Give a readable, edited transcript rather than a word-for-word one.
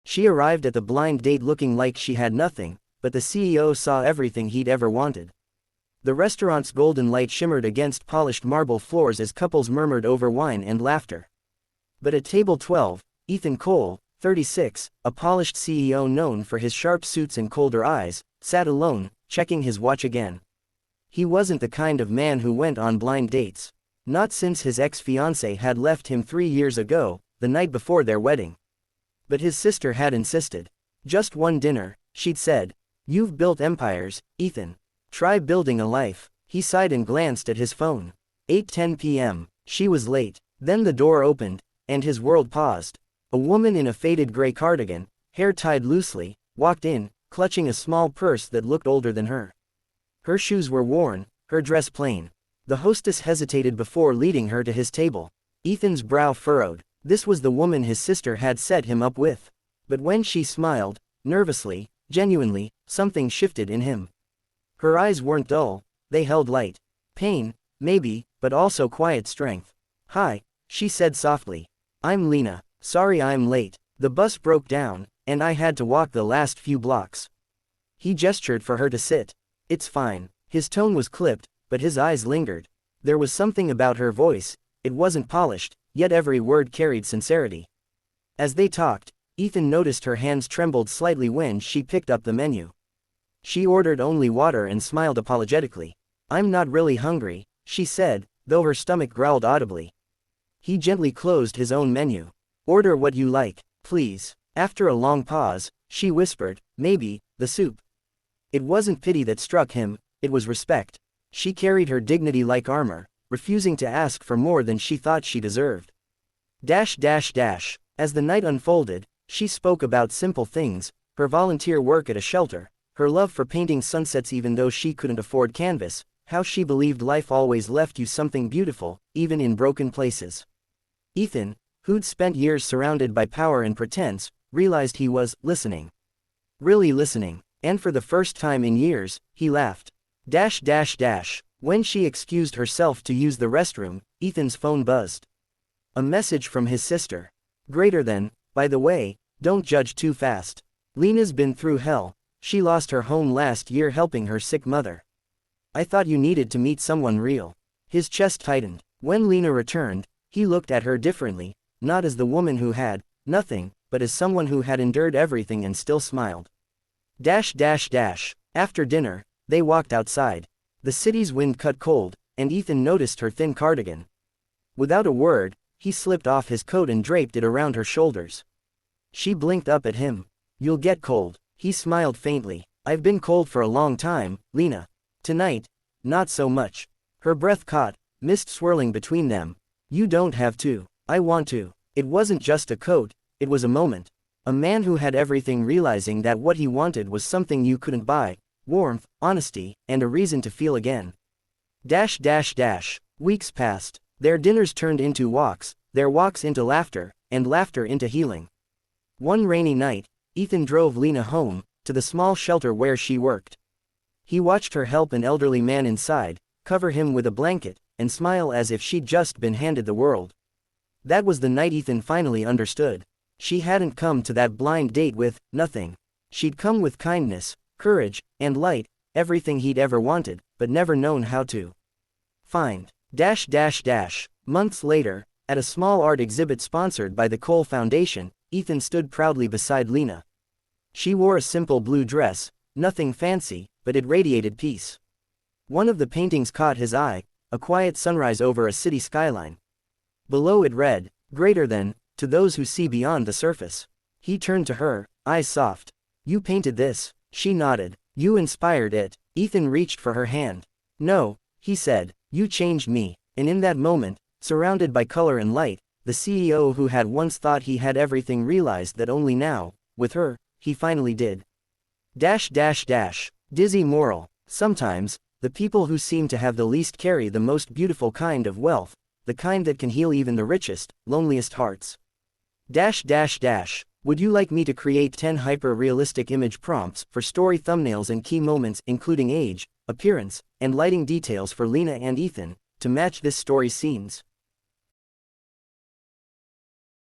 She arrived at the blind date looking like she had nothing, but the CEO saw everything he'd ever wanted. The restaurant's golden light shimmered against polished marble floors as couples murmured over wine and laughter. But at table 12, Ethan Cole, 36, a polished CEO known for his sharp suits and colder eyes, sat alone, checking his watch again. He wasn't the kind of man who went on blind dates. Not since his ex-fiancée had left him 3 years ago, the night before their wedding. But his sister had insisted. Just one dinner, she'd said. You've built empires, Ethan. Try building a life. He sighed and glanced at his phone. 8:10 p.m. She was late. Then the door opened, and his world paused. A woman in a faded gray cardigan, hair tied loosely, walked in, clutching a small purse that looked older than her. Her shoes were worn, her dress plain. The hostess hesitated before leading her to his table. Ethan's brow furrowed. This was the woman his sister had set him up with. But when she smiled, nervously, genuinely, something shifted in him. Her eyes weren't dull, they held light. Pain, maybe, but also quiet strength. Hi, she said softly. I'm Lena. Sorry I'm late. The bus broke down, and I had to walk the last few blocks. He gestured for her to sit. It's fine. His tone was clipped, but his eyes lingered. There was something about her voice. It wasn't polished, yet every word carried sincerity. As they talked, Ethan noticed her hands trembled slightly when she picked up the menu. She ordered only water and smiled apologetically. I'm not really hungry, she said, though her stomach growled audibly. He gently closed his own menu. Order what you like, please. After a long pause, she whispered, maybe, the soup. It wasn't pity that struck him, it was respect. She carried her dignity like armor, refusing to ask for more than she thought she deserved. As the night unfolded, she spoke about simple things, her volunteer work at a shelter, her love for painting sunsets even though she couldn't afford canvas, how she believed life always left you something beautiful, even in broken places. Ethan, who'd spent years surrounded by power and pretense, realized he was listening. Really listening, and for the first time in years, he laughed. When she excused herself to use the restroom, Ethan's phone buzzed. A message from his sister. Greater than, by the way, don't judge too fast. Lena's been through hell. She lost her home last year helping her sick mother. I thought you needed to meet someone real. His chest tightened. When Lena returned, he looked at her differently, not as the woman who had nothing, but as someone who had endured everything and still smiled. After dinner, they walked outside. The city's wind cut cold, and Ethan noticed her thin cardigan. Without a word, he slipped off his coat and draped it around her shoulders. She blinked up at him. You'll get cold. He smiled faintly. I've been cold for a long time, Lena. Tonight, not so much. Her breath caught, mist swirling between them. You don't have to. I want to. It wasn't just a coat, it was a moment. A man who had everything realizing that what he wanted was something you couldn't buy. Warmth, honesty, and a reason to feel again. Weeks passed. Their dinners turned into walks, their walks into laughter, and laughter into healing. One rainy night, Ethan drove Lena home, to the small shelter where she worked. He watched her help an elderly man inside, cover him with a blanket, and smile as if she'd just been handed the world. That was the night Ethan finally understood. She hadn't come to that blind date with nothing. She'd come with kindness, courage, and light, everything he'd ever wanted, but never known how to find. Months later, at a small art exhibit sponsored by the Cole Foundation, Ethan stood proudly beside Lena. She wore a simple blue dress, nothing fancy, but it radiated peace. One of the paintings caught his eye, a quiet sunrise over a city skyline. Below it read, "Greater than, to those who see beyond the surface." He turned to her, eyes soft. "You painted this?" She nodded. "You inspired it." Ethan reached for her hand. "No," he said, "you changed me." And in that moment, surrounded by color and light, the CEO who had once thought he had everything realized that only now, with her, he finally did. Dizzy moral. Sometimes, the people who seem to have the least carry the most beautiful kind of wealth, the kind that can heal even the richest, loneliest hearts. Would you like me to create 10 hyper-realistic image prompts for story thumbnails and key moments including age, appearance, and lighting details for Lena and Ethan, to match this story's scenes?